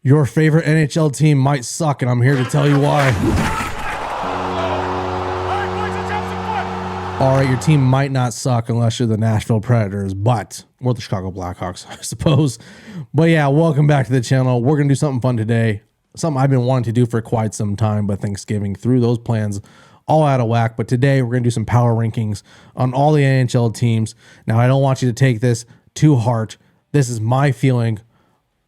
Your favorite NHL team might suck, and I'm here to tell you why. All right, your team might not suck unless you're the Nashville Predators, or the Chicago Blackhawks, I suppose. But yeah, welcome back to the channel. We're going to do something fun today. Something I've been wanting to do for quite some time, but Thanksgiving threw those plans all out of whack. But today we're going to do some power rankings on all the NHL teams. Now, I don't want you to take this to heart. This is my feeling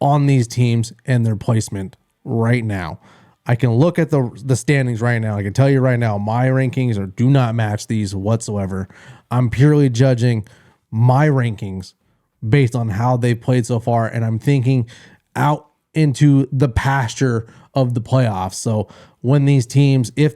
on these teams and their placement right now. I can look at the standings right now. I can tell you right now, my rankings do not match these whatsoever. I'm purely judging my rankings based on how they've played so far, and I'm thinking out into the pasture of the playoffs. So if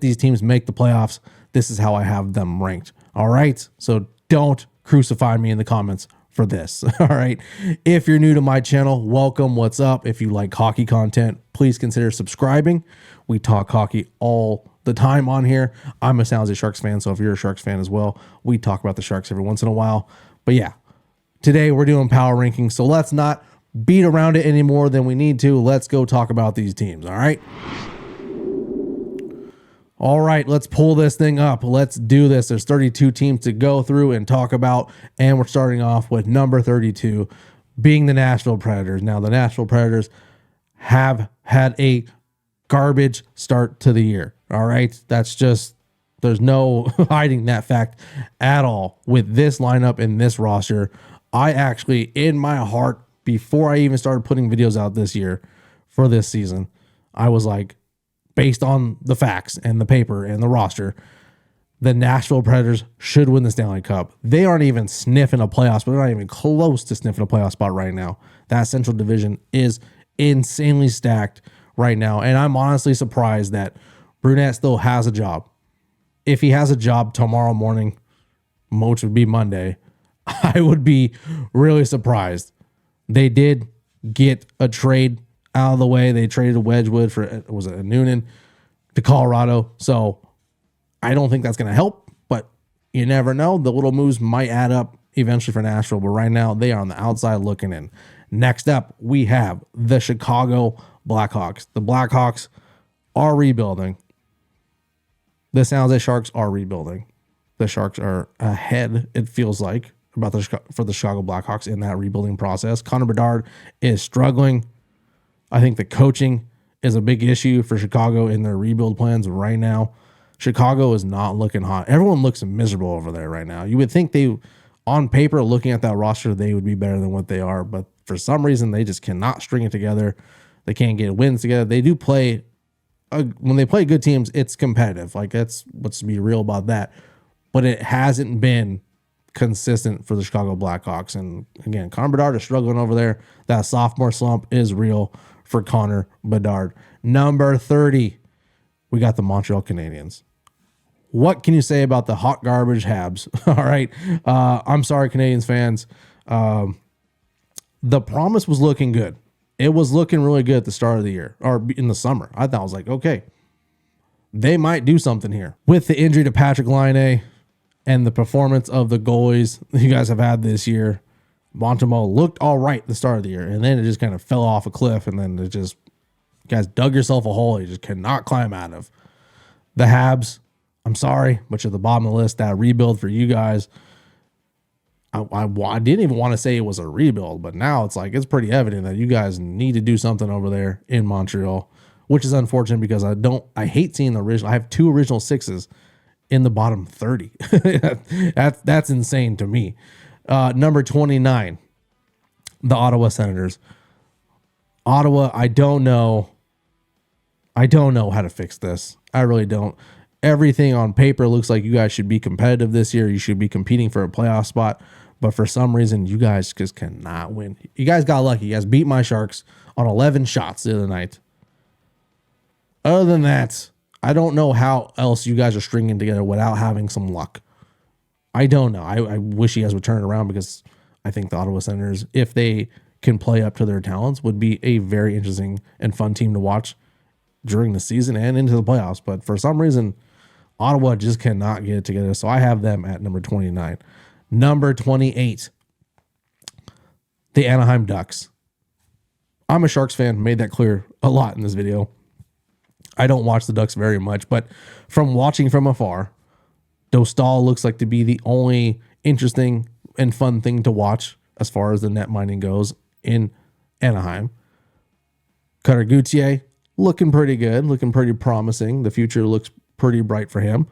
these teams make the playoffs, this is how I have them ranked. All right. So don't crucify me in the comments for this. All right. If you're new to my channel, welcome. What's up? If you like hockey content, please consider subscribing. We talk hockey all the time on here. I'm a San Jose Sharks fan, so if you're a Sharks fan as well, we talk about the Sharks every once in a while. But yeah, today we're doing power rankings, so let's not beat around it any more than we need to. Let's go talk about these teams. All right. All right, let's pull this thing up. Let's do this. There's 32 teams to go through and talk about, and we're starting off with number 32 being the Nashville Predators. Now, the Nashville Predators have had a garbage start to the year. All right, there's no hiding that fact at all with this lineup and this roster. I actually, in my heart, before I even started putting videos out this year for this season, I was like, based on the facts and the paper and the roster, the Nashville Predators should win the Stanley Cup. They aren't even sniffing a playoff spot. They're not even close to sniffing a playoff spot right now. That Central Division is insanely stacked right now. And I'm honestly surprised that Brunette still has a job. If he has a job tomorrow morning, which would be Monday, I would be really surprised. They did get a trade out of the way. They traded Wedgwood for, was it a Noonan, to Colorado. So I don't think that's going to help, but you never know. The little moves might add up eventually for Nashville, but right now they are on the outside looking in. Next up, we have the Chicago Blackhawks. The Blackhawks are rebuilding. The San Jose Sharks are rebuilding. The Sharks are ahead, it feels like, for the Chicago Blackhawks in that rebuilding process. Connor Bedard is struggling. I think the coaching is a big issue for Chicago in their rebuild plans right now. Chicago is not looking hot. Everyone looks miserable over there right now. You would think on paper, looking at that roster, they would be better than what they are. But for some reason, they just cannot string it together. They can't get wins together. They do play, when they play good teams, it's competitive. Like, let's be real about that. But it hasn't been consistent for the Chicago Blackhawks. And again, Connor Bedard is struggling over there. That sophomore slump is real for Connor Bedard. Number 30, we got the Montreal Canadiens. What can you say about the hot garbage Habs? All right. I'm sorry, Canadiens fans. The promise was looking good. It was looking really good at the start of the year, or in the summer. I thought, I was like, okay, they might do something here. With the injury to Patrick Laine and the performance of the goalies you guys have had this year, Montreal looked all right at the start of the year, and then it just kind of fell off a cliff, and then you guys dug yourself a hole you just cannot climb out of. The Habs, I'm sorry, but you're at the bottom of the list. That rebuild for you guys, I didn't even want to say it was a rebuild, but now it's pretty evident that you guys need to do something over there in Montreal, which is unfortunate because I hate seeing the original. I have 2 original 6s in the bottom 30. That's insane to me. Number 29, the Ottawa Senators. Ottawa, I don't know how to fix this. I really don't. Everything on paper looks like you guys should be competitive this year. You should be competing for a playoff spot. But for some reason, you guys just cannot win. You guys got lucky. You guys beat my Sharks on 11 shots the other night. Other than that, I don't know how else you guys are stringing together without having some luck. I don't know. I wish you guys would turn it around, because I think the Ottawa Senators, if they can play up to their talents, would be a very interesting and fun team to watch during the season and into the playoffs. But for some reason, Ottawa just cannot get it together. So I have them at number 29. Number 28, the Anaheim Ducks. I'm a Sharks fan, made that clear a lot in this video. I don't watch the Ducks very much, but from watching from afar, Dostal looks like to be the only interesting and fun thing to watch as far as the net mining goes in Anaheim. Cutter Gauthier looking pretty good, looking pretty promising. The future looks pretty bright for him.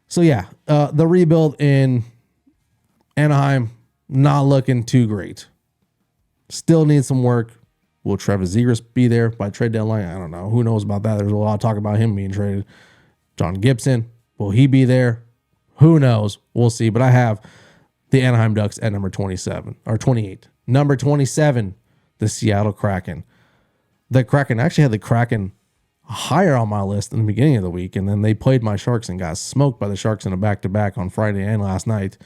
So yeah, the rebuild in Anaheim, not looking too great. Still needs some work. Will Travis Zegras be there by trade deadline? I don't know. Who knows about that? There's a lot of talk about him being traded. John Gibson, will he be there? Who knows? We'll see. But I have the Anaheim Ducks at number 27 or 28. Number 27, the Seattle Kraken. The Kraken, I actually had the Kraken higher on my list in the beginning of the week, and then they played my Sharks and got smoked by the Sharks in a back-to-back on Friday and last night.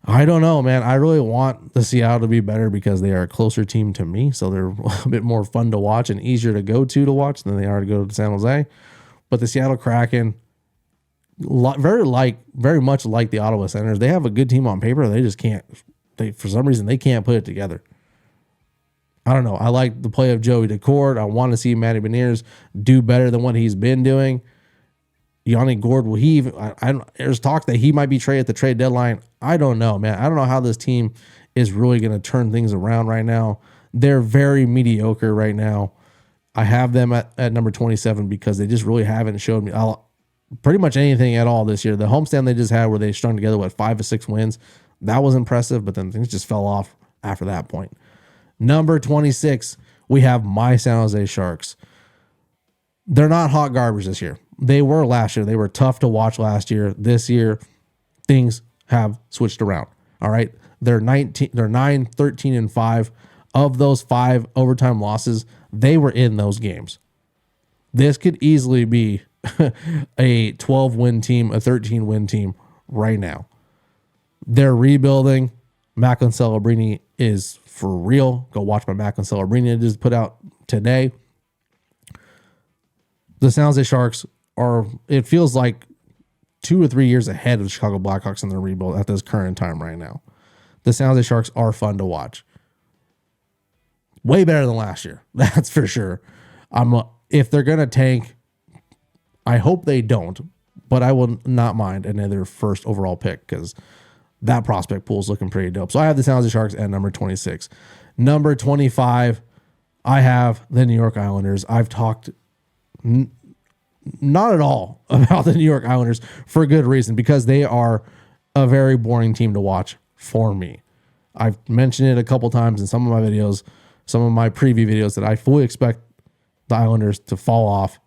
I don't know, man. I really want the Seattle to be better because they are a closer team to me, so they're a bit more fun to watch and easier to go to watch than they are to go to San Jose. But the Seattle Kraken, very much like the Ottawa Senators, they have a good team on paper. They just can't. For some reason, they can't put it together. I don't know. I like the play of Joey Decord. I want to see Matty Beniers do better than what he's been doing. Yanni Gourde, will he even? There's talk that he might be traded at the trade deadline. I don't know, man. I don't know how this team is really going to turn things around right now. They're very mediocre right now. I have them at number 27 because they just really haven't showed me pretty much anything at all this year. The homestand they just had where they strung together, 5 or 6 wins, that was impressive, but then things just fell off after that point. Number 26, we have my San Jose Sharks. They're not hot garbage this year. They were last year. They were tough to watch last year. This year, things have switched around. All right. They're 9, 13, and 5. Of those 5 overtime losses, they were in those games. This could easily be a 12-win team, a 13-win team right now. They're rebuilding. Macklin Celebrini is for real. Go watch my Macklin Celebrini I just put out today. The San Jose Sharks are, it feels like 2 or 3 years ahead of the Chicago Blackhawks in their rebuild at this current time right now. The San Jose Sharks are fun to watch. Way better than last year. That's for sure. If they're going to tank, I hope they don't, but I will not mind another first overall pick because that prospect pool is looking pretty dope. So I have the San Jose Sharks at number 26. Number 25, I have the New York Islanders. I've talked not at all about the New York Islanders for a good reason, because they are a very boring team to watch for me. I've mentioned it a couple times in some of my videos, some of my preview videos, that I fully expect the Islanders to fall off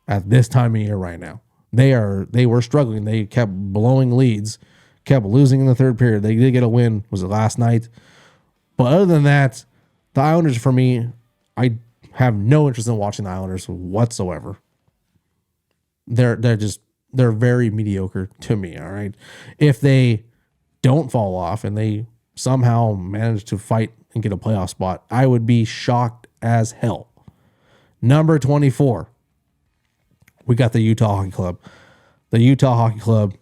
at this time of year right now. They were struggling. They kept blowing leads, kept losing in the third period. They did get a win. Was it last night? But other than that, the Islanders, for me, I have no interest in watching the Islanders whatsoever. They're very mediocre to me. All right. If they don't fall off and they somehow manage to fight and get a playoff spot, I would be shocked as hell. Number 24, we got the Utah Hockey Club. The Utah Hockey Club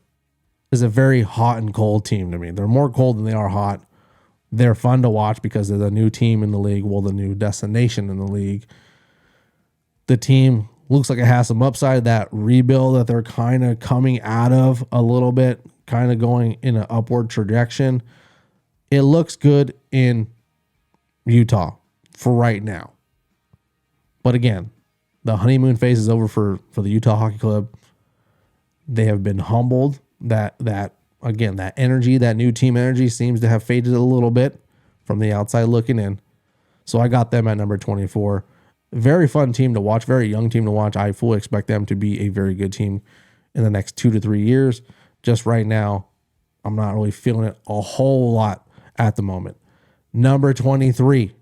is a very hot and cold team to me. They're more cold than they are hot. They're fun to watch because they're the new team in the league, well, the new destination in the league. The team looks like it has some upside. That rebuild that they're kind of coming out of a little bit, kind of going in an upward trajectory. It looks good in Utah for right now. But again, the honeymoon phase is over for the Utah Hockey Club. They have been humbled. That energy, that new team energy, seems to have faded a little bit from the outside looking in. So I got them at number 24. Very fun team to watch, very young team to watch. I fully expect them to be a very good team in the next 2 to 3 years. Just right now, I'm not really feeling it a whole lot at the moment. Number 23,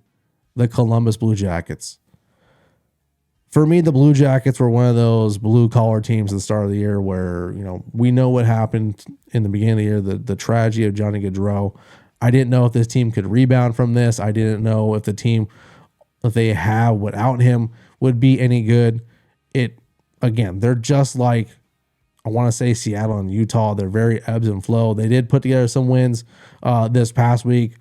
the Columbus Blue Jackets. For me, the Blue Jackets were one of those blue-collar teams at the start of the year where, we know what happened in the beginning of the year, the tragedy of Johnny Gaudreau. I didn't know if this team could rebound from this. I didn't know if the team that they have without him would be any good. They're just like, I want to say, Seattle and Utah. They're very ebbs and flow. They did put together some wins this past week.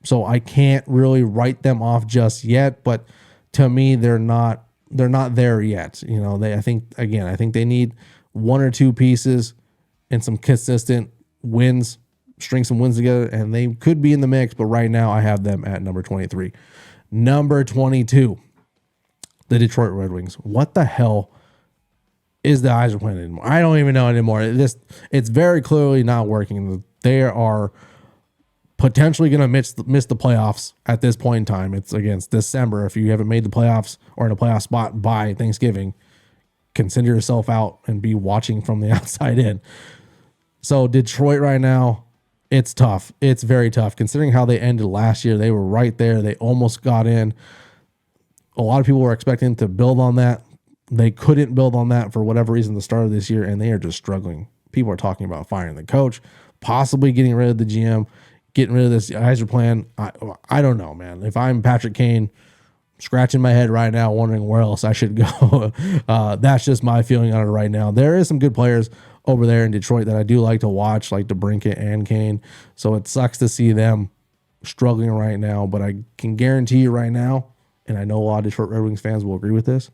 So I can't really write them off just yet, but to me, they're not there yet. I think they need one or two pieces and some consistent wins, string some wins together, and they could be in the mix. But right now, I have them at number 23. Number 22, the Detroit Red Wings. What the hell is the Eyes are playing anymore? I don't even know anymore. It's very clearly not working. They are potentially going to miss the playoffs at this point in time. It's against December. If you haven't made the playoffs or in a playoff spot by Thanksgiving, consider yourself out and be watching from the outside in. So Detroit right now, it's tough. It's very tough. Considering how they ended last year, they were right there. They almost got in. A lot of people were expecting to build on that. They couldn't build on that for whatever reason at the start of this year, and they are just struggling. People are talking about firing the coach, possibly getting rid of the GM, getting rid of this Iser plan. I don't know, man. If I'm Patrick Kane, scratching my head right now, wondering where else I should go. That's just my feeling on it right now. There is some good players over there in Detroit that I do like to watch, like DeBrincat and Kane. So it sucks to see them struggling right now, but I can guarantee you right now, and I know a lot of Detroit Red Wings fans will agree with this,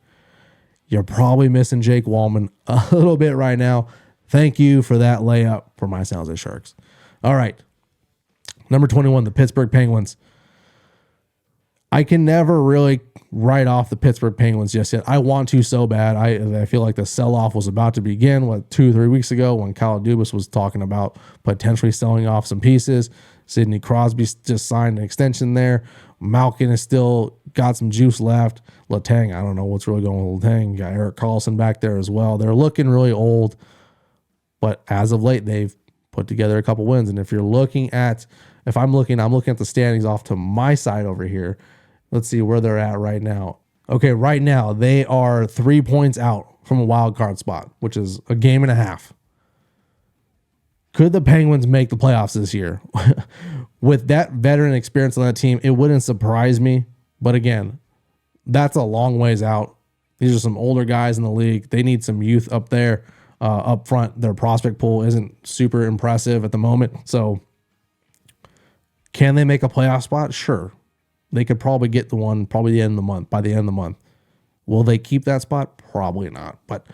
you're probably missing Jake Wallman a little bit right now. Thank you for that layup for my San Jose Sharks. All right. Number 21, the Pittsburgh Penguins. I can never really write off the Pittsburgh Penguins just yet. I want to so bad. I feel like the sell-off was about to begin, 2-3 weeks ago when Kyle Dubas was talking about potentially selling off some pieces. Sidney Crosby just signed an extension there. Malkin has still got some juice left. Letang, I don't know what's really going on with Letang. You got Erik Karlsson back there as well. They're looking really old, but as of late, they've put together a couple wins. And I'm looking at the standings off to my side over here. Let's see where they're at right now. Okay, right now they are 3 points out from a wild card spot, which is a game and a half. Could the Penguins make the playoffs this year? With that veteran experience on that team, it wouldn't surprise me. But again, that's a long ways out. These are some older guys in the league. They need some youth up there, up front. Their prospect pool isn't super impressive at the moment. So can they make a playoff spot? Sure. They could probably get the one by the end of the month. Will they keep that spot? Probably not. But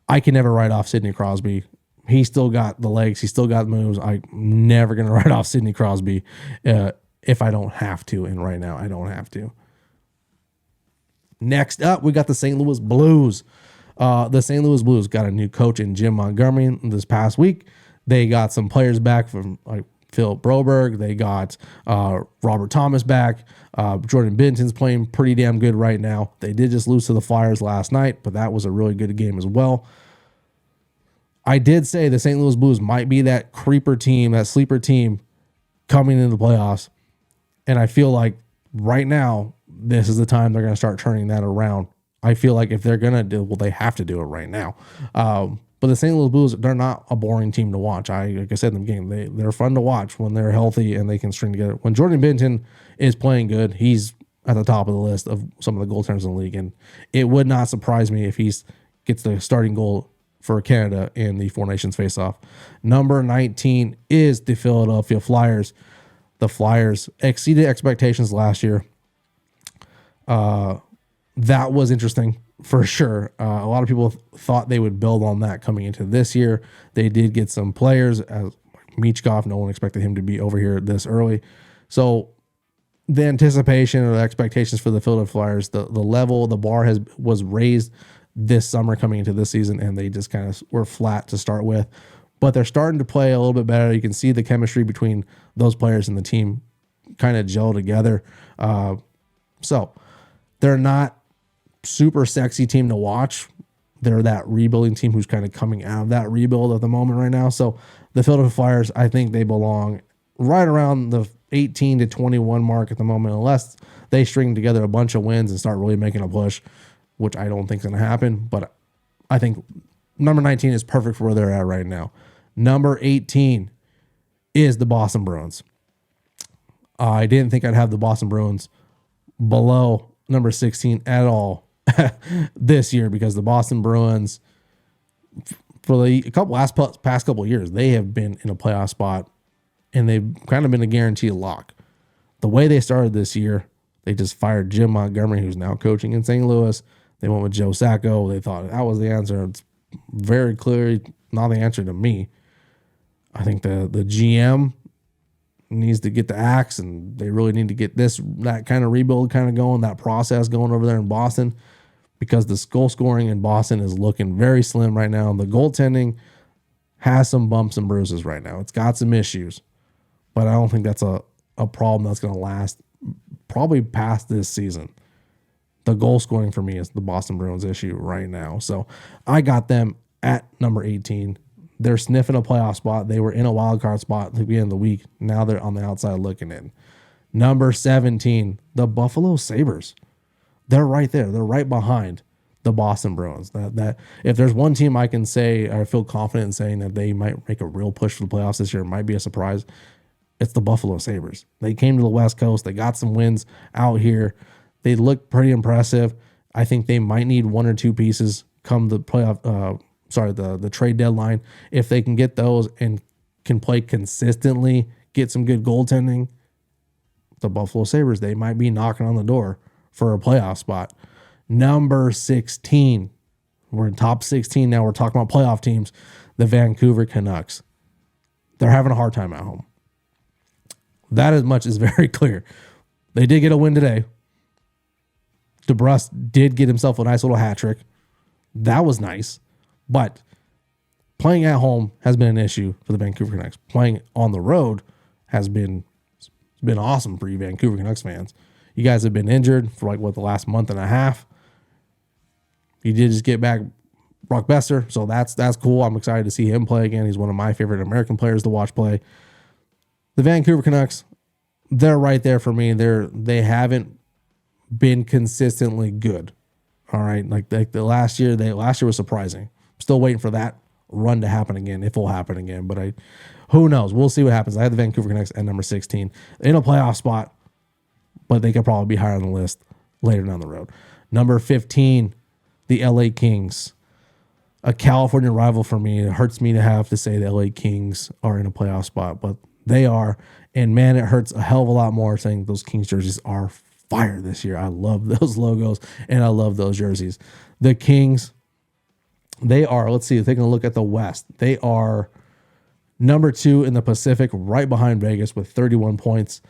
I can never write off Sidney Crosby. He's still got the legs. He's still got moves. I'm never going to write off Sidney Crosby if I don't have to. And right now, I don't have to. Next up, we got the St. Louis Blues. The St. Louis Blues got a new coach in Jim Montgomery this past week. They got some players back from Philip Broberg. They got Robert Thomas back. Jordan Binnington's playing pretty damn good right now. They did just lose to the Flyers last night, but that was a really good game as well. I did say the St. Louis Blues might be that creeper team, that sleeper team coming into the playoffs. And I feel like right now, this is the time they're going to start turning that around. I feel like if they're going to do, they have to do it right now. But the St. Louis Blues, they're not a boring team to watch. Like I said in the game, they're fun to watch when they're healthy and they can string together. When Jordan Binnington is playing good, he's at the top of the list of some of the goaltenders in the league. And it would not surprise me if he gets the starting goal for Canada in the Four Nations face-off. Number 19 is the Philadelphia Flyers. The Flyers exceeded expectations last year. That was interesting for sure. A lot of people thought they would build on that coming into this year. They did get some players, as Michkov. No one expected him to be over here this early. So the anticipation or the expectations for the Philadelphia Flyers, the level, the bar was raised this summer coming into this season, and they just kind of were flat to start with. But they're starting to play a little bit better. You can see the chemistry between those players and the team kind of gel together. So they're not super sexy team to watch. They're that rebuilding team who's kind of coming out of that rebuild at the moment right now. So the Philadelphia Flyers, I think they belong right around the 18 to 21 mark at the moment, unless they string together a bunch of wins and start really making a push, which I don't think is going to happen. But I think number 19 is perfect for where they're at right now. Number 18 is the Boston Bruins. I didn't think I'd have the Boston Bruins below number 16 at all this year, because the Boston Bruins, for the past couple of years, they have been in a playoff spot, and they've kind of been a guaranteed lock. the way they started this year, they just fired Jim Montgomery, who's now coaching in St. Louis. They went with Joe Sacco. They thought that was the answer. It's very clearly not the answer to me. I think the GM needs to get the axe, and they really need to get that kind of rebuild kind of going, that process going over there in Boston, because the goal scoring in Boston is looking very slim right now. The goaltending has some bumps and bruises right now. It's got some issues, but I don't think that's a problem that's going to last probably past this season. The goal scoring for me is the Boston Bruins issue right now. So I got them at number 18. They're sniffing a playoff spot. They were in a wild card spot at the beginning of the week. Now they're on the outside looking in. Number 17, the Buffalo Sabres. They're right there. They're right behind the Boston Bruins. That if there's one team I can say, I feel confident in saying that they might make a real push for the playoffs this year, it might be a surprise, it's the Buffalo Sabres. They came to the West Coast. They got some wins out here. They look pretty impressive. I think they might need one or two pieces come the playoff. The trade deadline. If they can get those and can play consistently, get some good goaltending, the Buffalo Sabres, they might be knocking on the door for a playoff spot. Number 16. We're in top 16 now. We're talking about playoff teams. The Vancouver Canucks. They're having a hard time at home. That as much is very clear. They did get a win today. DeBrus did get himself a nice little hat trick. That was nice. But playing at home has been an issue for the Vancouver Canucks. Playing on the road has been awesome for you Vancouver Canucks fans. You guys have been injured for the last month and a half. You did just get back Brock Besser, so that's cool. I'm excited to see him play again. He's one of my favorite American players to watch play. The Vancouver Canucks, they're right there for me. They haven't been consistently good. All right, like the last year was surprising. Still waiting for that run to happen again, if it will happen again. But who knows? We'll see what happens. I have the Vancouver Canucks at number 16 in a playoff spot, but they could probably be higher on the list later down the road. Number 15, the LA Kings, a California rival for me. It hurts me to have to say the LA Kings are in a playoff spot, but they are. And man, it hurts a hell of a lot more saying those Kings jerseys are fire this year. I love those logos and I love those jerseys. The Kings, they are, let's see, taking a look at the West. They are number 2 in the Pacific, right behind Vegas with 31 points.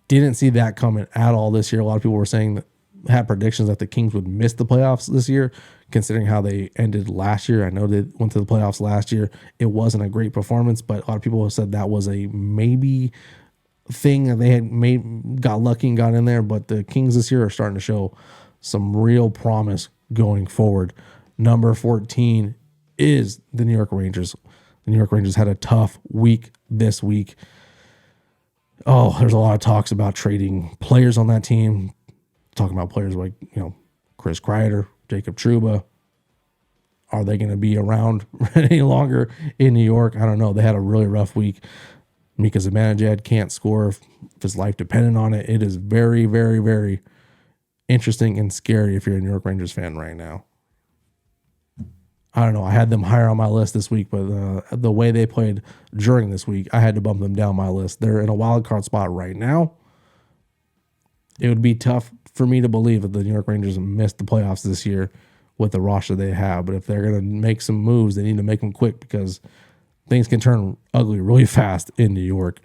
Didn't see that coming at all this year. A lot of people were saying that, had predictions that the Kings would miss the playoffs this year, considering how they ended last year. I know they went to the playoffs last year. It wasn't a great performance, but a lot of people have said that was a maybe thing that they had got lucky and got in there. But the Kings this year are starting to show some real promise going forward. Number 14 is the New York Rangers. The New York Rangers had a tough week this week. Oh, there's a lot of talks about trading players on that team. Talking about players like, Chris Kreider, Jacob Trouba. Are they going to be around any longer in New York? I don't know. They had a really rough week. Mika Zibanejad can't score if his life depended on it. It is very, very, very interesting and scary if you're a New York Rangers fan right now. I don't know. I had them higher on my list this week, but the way they played during this week, I had to bump them down my list. They're in a wild card spot right now. It would be tough for me to believe that the New York Rangers missed the playoffs this year with the roster they have. But if they're going to make some moves, they need to make them quick because things can turn ugly really fast in New York.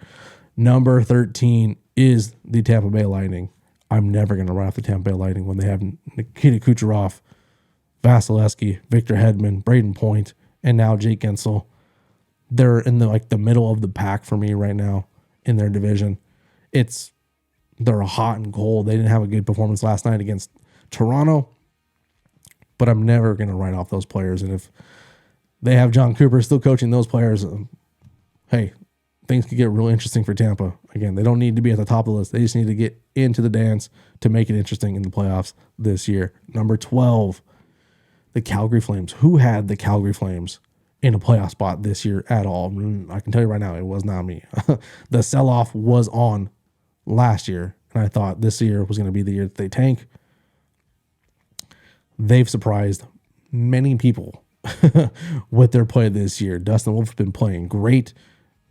Number 13 is the Tampa Bay Lightning. I'm never going to write off the Tampa Bay Lightning when they have Nikita Kucherov, Vasilevsky, Victor Hedman, Braden Point, and now Jake Gensel. They're in the middle of the pack for me right now in their division. They're hot and cold. They didn't have a good performance last night against Toronto, but I'm never going to write off those players. And if they have John Cooper still coaching those players, hey, things could get real interesting for Tampa. Again, they don't need to be at the top of the list. They just need to get into the dance to make it interesting in the playoffs this year. Number 12, the Calgary Flames. Who had the Calgary Flames in a playoff spot this year at all? I can tell you right now, it was not me. The sell-off was on last year, and I thought this year was going to be the year that they tank. They've surprised many people with their play this year. Dustin Wolf's been playing great.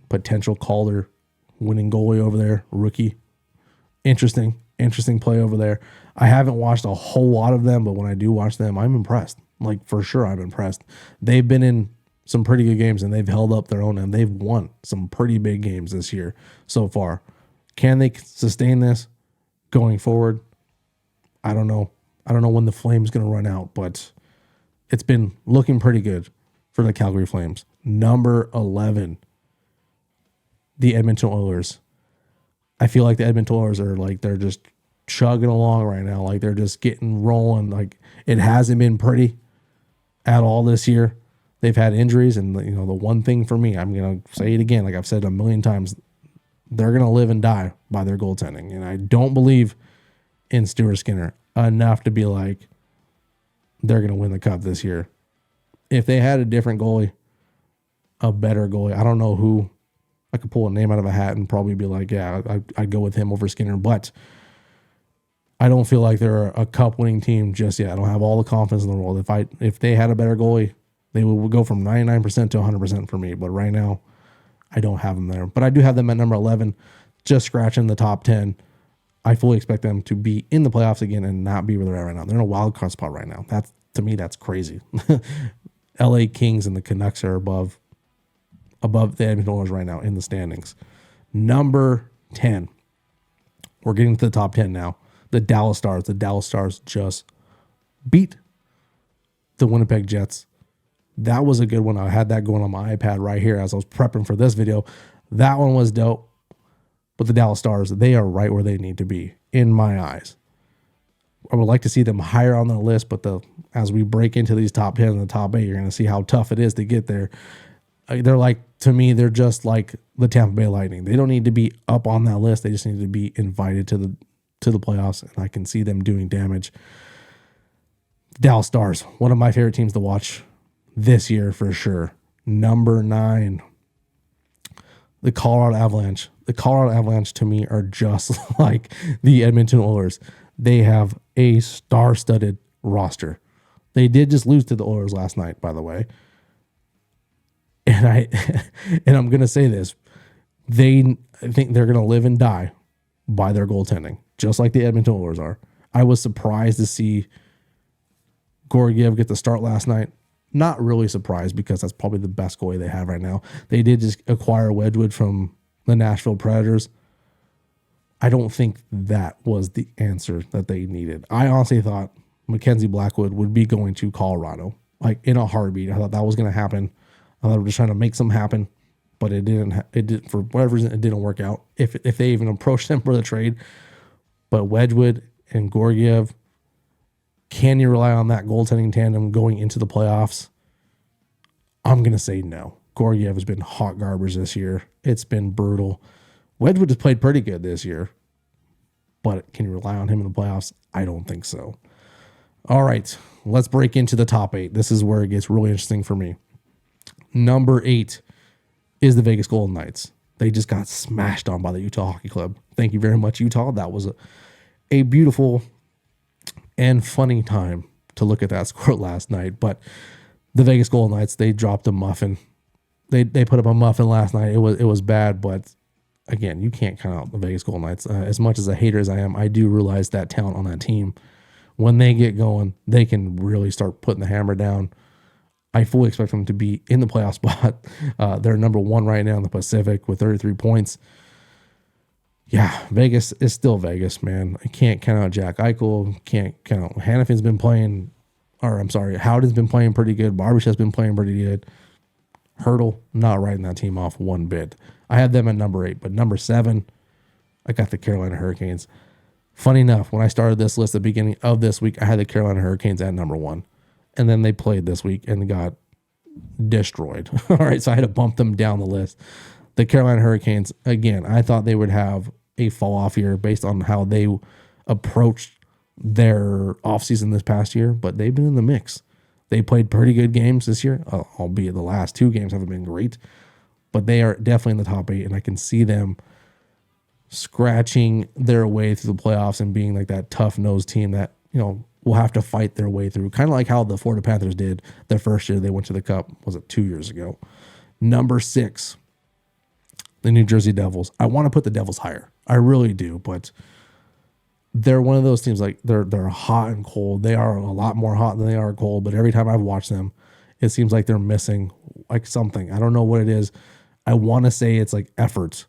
Potential Calder winning goalie over there, rookie. Interesting play over there. I haven't watched a whole lot of them, but when I do watch them, I'm impressed. Like, for sure, I'm impressed. They've been in some pretty good games, and they've held up their own, and they've won some pretty big games this year so far. Can they sustain this going forward? I don't know. I don't know when the Flames going to run out, but it's been looking pretty good for the Calgary Flames. Number 11, the Edmonton Oilers. I feel like the Edmonton Oilers are like, they're just chugging along right now. Like, they're just getting rolling. Like, it hasn't been pretty at all this year. They've had injuries, and the one thing for me, I'm going to say it again, like I've said a million times, they're going to live and die by their goaltending. And I don't believe in Stuart Skinner enough to be like, they're going to win the cup this year. If they had a different goalie, a better goalie, I don't know who. I could pull a name out of a hat and probably be like, yeah, I'd go with him over Skinner. But I don't feel like they're a cup-winning team just yet. I don't have all the confidence in the world. If they had a better goalie, they would go from 99% to 100% for me. But right now, I don't have them there. But I do have them at number 11, just scratching the top 10. I fully expect them to be in the playoffs again and not be where they're at right now. They're in a wild card spot right now. To me, that's crazy. LA Kings and the Canucks are above the Edmonton Oilers right now in the standings. Number 10. We're getting to the top 10 now. The Dallas Stars. The Dallas Stars just beat the Winnipeg Jets. That was a good one. I had that going on my iPad right here as I was prepping for this video. That one was dope. But the Dallas Stars, they are right where they need to be, in my eyes. I would like to see them higher on the list, but as we break into these top 10 and the top 8, you're going to see how tough it is to get there. They're like, to me, they're just like the Tampa Bay Lightning. They don't need to be up on that list. They just need to be invited to the playoffs, and I can see them doing damage. Dallas Stars, one of my favorite teams to watch this year for sure. Number 9, the Colorado Avalanche. The Colorado Avalanche, to me, are just like the Edmonton Oilers. They have a star-studded roster. They did just lose to the Oilers last night, by the way. And I'm going to say this. I think they're going to live and die by their goaltending, just like the Edmonton Oilers are. I was surprised to see Georgiev get the start last night. Not really surprised, because that's probably the best goalie they have right now. They did just acquire Wedgwood from the Nashville Predators. I don't think that was the answer that they needed. I honestly thought Mackenzie Blackwood would be going to Colorado, like in a heartbeat. I thought that was going to happen. I thought they were just trying to make something happen, but it didn't. It did, for whatever reason, it didn't work out. If they even approached them for the trade, but Wedgwood and Georgiev, can you rely on that goaltending tandem going into the playoffs? I'm going to say no. Georgiev has been hot garbage this year. It's been brutal. Wedgwood has played pretty good this year, but can you rely on him in the playoffs? I don't think so. All right, let's break into the top 8. This is where it gets really interesting for me. Number 8 is the Vegas Golden Knights. They just got smashed on by the Utah Hockey Club. Thank you very much, Utah. That was a beautiful and funny time to look at that score last night. But the Vegas Golden Knights, they dropped a muffin. They put up a muffin last night. It was bad, but again, you can't count out the Vegas Golden Knights. As much as a hater as I am, I do realize that talent on that team, when they get going, they can really start putting the hammer down. I fully expect them to be in the playoff spot. They're number 1 right now in the Pacific with 33 points. Yeah, Vegas is still Vegas, man. I can't count out Jack Eichel. Can't count out Hannafin's been playing, Howden's been playing pretty good. Barbashev's been playing pretty good. Hurdle, not writing that team off one bit. I had them at number 8, but number 7, I got the Carolina Hurricanes. Funny enough, when I started this list at the beginning of this week, I had the Carolina Hurricanes at number 1. And then they played this week and got destroyed. All right, so I had to bump them down the list. The Carolina Hurricanes, again, I thought they would have a fall off year based on how they approached their offseason this past year, but they've been in the mix. They played pretty good games this year, albeit the last 2 games haven't been great, but they are definitely in the top 8, and I can see them scratching their way through the playoffs and being like that tough-nosed team that, will have to fight their way through, kind of like how the Florida Panthers did their first year they went to the Cup. Was it 2 years ago? Number 6, the New Jersey Devils. I want to put the Devils higher. I really do, but they're one of those teams like they're hot and cold. They are a lot more hot than they are cold, but every time I've watched them, it seems like they're missing like something. I don't know what it is. I want to say it's like effort.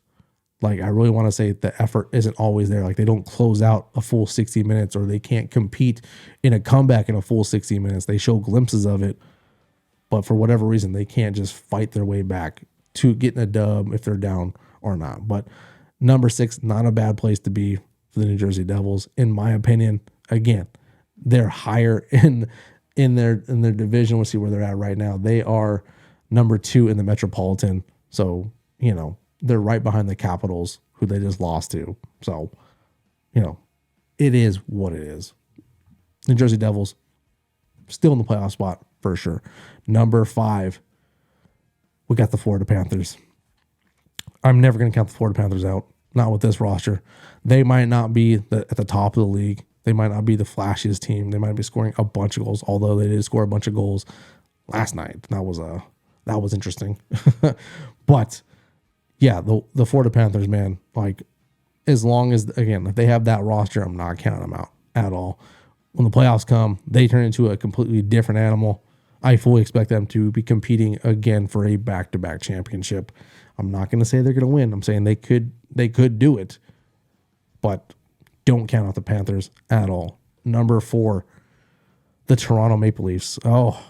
Like I really want to say the effort isn't always there. Like they don't close out a full 60 minutes or they can't compete in a comeback in a full 60 minutes. They show glimpses of it, but for whatever reason, they can't just fight their way back to getting a dub if they're down or not. But number 6, not a bad place to be for the New Jersey Devils, in my opinion. Again, they're higher in their division. We'll see where they're at right now. They are number 2 in the Metropolitan. So, they're right behind the Capitals, who they just lost to. So, it is what it is. New Jersey Devils still in the playoff spot for sure. Number 5, we got the Florida Panthers. I'm never going to count the Florida Panthers out. Not with this roster. They might not be at the top of the league. They might not be the flashiest team. They might be scoring a bunch of goals, although they did score a bunch of goals last night. That was interesting. But yeah, the Florida Panthers, man, like as long as, again, if they have that roster, I'm not counting them out at all. When the playoffs come, they turn into a completely different animal. I fully expect them to be competing again for a back-to-back championship. I'm not going to say they're going to win. I'm saying they could do it, but don't count out the Panthers at all. Number 4, the Toronto Maple Leafs. Oh,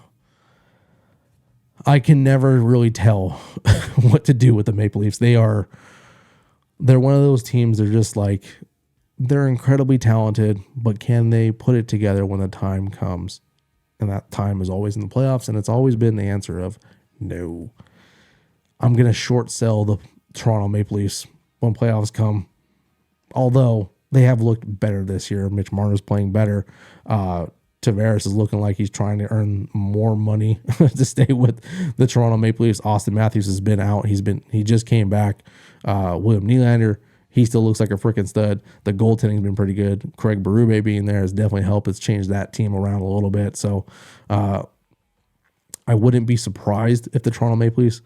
I can never really tell what to do with the Maple Leafs. They're one of those teams. They're just like, they're incredibly talented, but can they put it together when the time comes? And that time is always in the playoffs, and it's always been the answer of no. I'm going to short sell the Toronto Maple Leafs when playoffs come, although they have looked better this year. Mitch Marner's playing better. Tavares is looking like he's trying to earn more money to stay with the Toronto Maple Leafs. Austin Matthews has been out. He just came back. William Nylander, he still looks like a freaking stud. The goaltending's been pretty good. Craig Berube being there has definitely helped. It's changed that team around a little bit. So I wouldn't be surprised if the Toronto Maple Leafs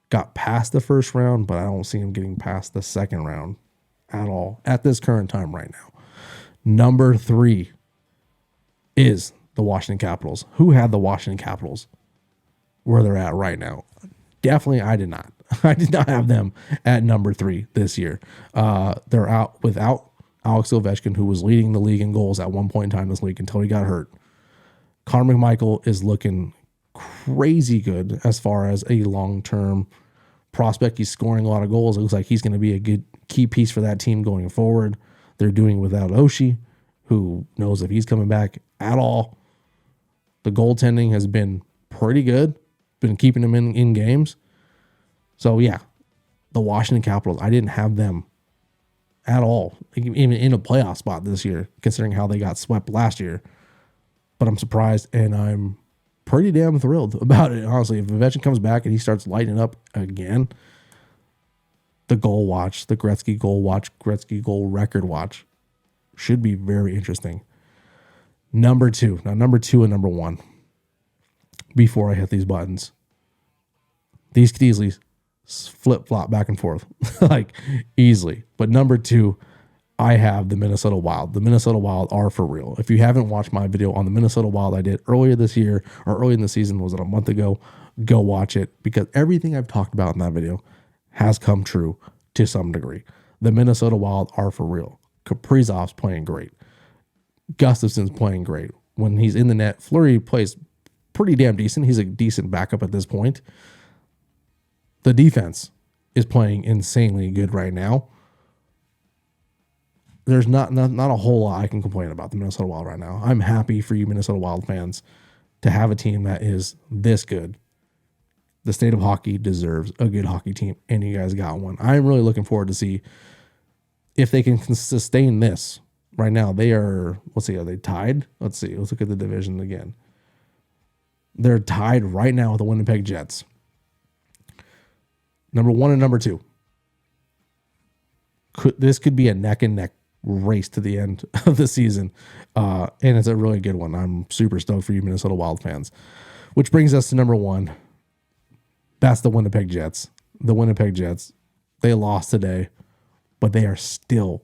got past the first round, but I don't see them getting past the second round at all at this current time right now. Number 3 is the Washington Capitals. Who had the Washington Capitals where they're at right now? Definitely I did not. I did not have them at number 3 this year. They're out without Alex Ovechkin, who was leading the league in goals at one point in time this league until he got hurt. Connor McMichael is looking crazy good as far as a long-term prospect. He's scoring a lot of goals. It looks like he's going to be a good key piece for that team going forward. They're doing without Oshie, who knows if he's coming back at all. The goaltending has been pretty good, been keeping him in games. So yeah, the Washington Capitals, I didn't have them at all, even in a playoff spot this year, considering how they got swept last year. But I'm surprised, and I'm pretty damn thrilled about it, honestly. If Ovechkin comes back and he starts lighting up again, the goal watch, the Gretzky goal watch, Gretzky goal record watch should be very interesting. Number 2 and number 1, before I hit these buttons, these could easily flip-flop back and forth, like easily. But number 2, I have the Minnesota Wild. The Minnesota Wild are for real. If you haven't watched my video on the Minnesota Wild I did earlier this year, or early in the season, was it a month ago? Go watch it, because everything I've talked about in that video has come true to some degree. The Minnesota Wild are for real. Kaprizov's playing great. Gustafson's playing great. When he's in the net, Fleury plays pretty damn decent. He's a decent backup at this point. The defense is playing insanely good right now. There's not a whole lot I can complain about the Minnesota Wild right now. I'm happy for you Minnesota Wild fans to have a team that is this good. The state of hockey deserves a good hockey team, and you guys got one. I'm really looking forward to see if they can sustain this. Right now, they are, let's see, are they tied? Let's see. Let's look at the division again. They're tied right now with the Winnipeg Jets. Number 1 and number 2. This could be a neck and neck race to the end of the season. And it's a really good one. I'm super stoked for you Minnesota Wild fans. Which brings us to number 1. That's the Winnipeg Jets. The Winnipeg Jets, they lost today, but they are still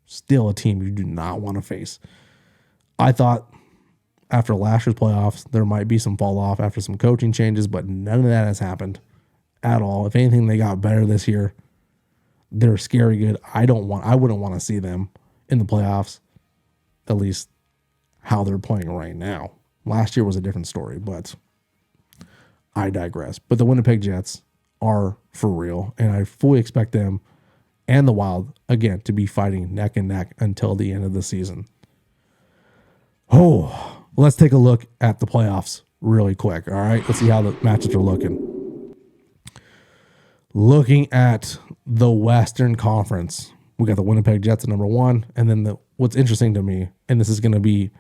still a team you do not want to face. I thought after last year's playoffs, there might be some fall off after some coaching changes, but none of that has happened at all. If anything, they got better this year. They're scary good. I wouldn't want to see them in the playoffs, at least how they're playing right now. Last year was a different story, but I digress. But the Winnipeg Jets are for real, and I fully expect them and the Wild, again, to be fighting neck and neck until the end of the season. Oh, let's take a look at the playoffs really quick, all right? Let's see how the matchups are looking. Looking at the Western Conference, we got the Winnipeg Jets at number 1, and then what's interesting to me, and this is going to be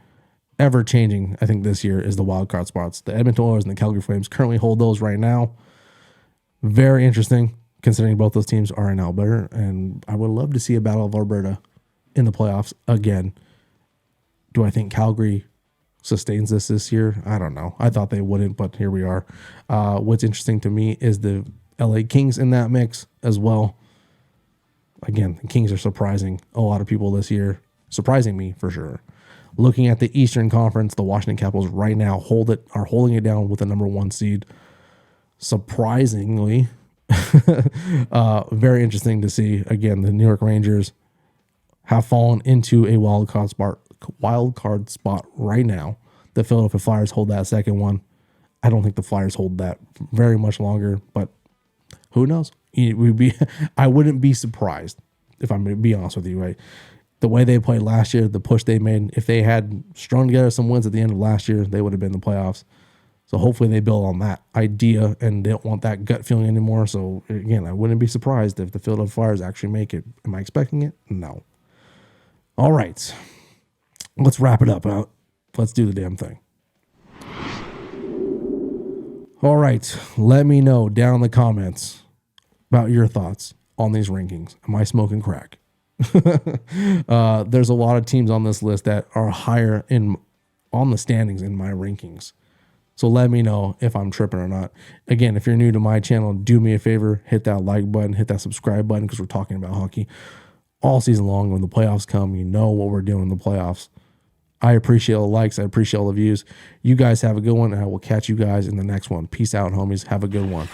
ever-changing, I think, this year, is the wild card spots. The Edmonton Oilers and the Calgary Flames currently hold those right now. Very interesting, considering both those teams are in Alberta, and I would love to see a Battle of Alberta in the playoffs again. Do I think Calgary sustains this year? I don't know. I thought they wouldn't, but here we are. What's interesting to me is the LA Kings in that mix as well. Again, the Kings are surprising a lot of people this year. Surprising me for sure. Looking at the Eastern Conference, the Washington Capitals right now are holding it down with the number 1 seed. Surprisingly, very interesting to see. Again, the New York Rangers have fallen into a wild card spot right now. The Philadelphia Flyers hold that second one. I don't think the Flyers hold that very much longer, but who knows? I wouldn't be surprised, if I'm going to be honest with you, right? The way they played last year, the push they made, if they had strung together some wins at the end of last year, they would have been in the playoffs. So hopefully they build on that idea and they don't want that gut feeling anymore. So again, I wouldn't be surprised if the Philadelphia Flyers actually make it. Am I expecting it? No. All right. Let's wrap it up. Let's do the damn thing. All right. Let me know down in the comments about your thoughts on these rankings. Am I smoking crack? There's a lot of teams on this list that are higher on the standings in my rankings. So let me know if I'm tripping or not. Again, if you're new to my channel, do me a favor, hit that like button, hit that subscribe button, because we're talking about hockey all season long. When the playoffs come, you know what we're doing in the playoffs. I appreciate all the likes. I appreciate all the views. You guys have a good one, and I will catch you guys in the next one. Peace out, homies. Have a good one.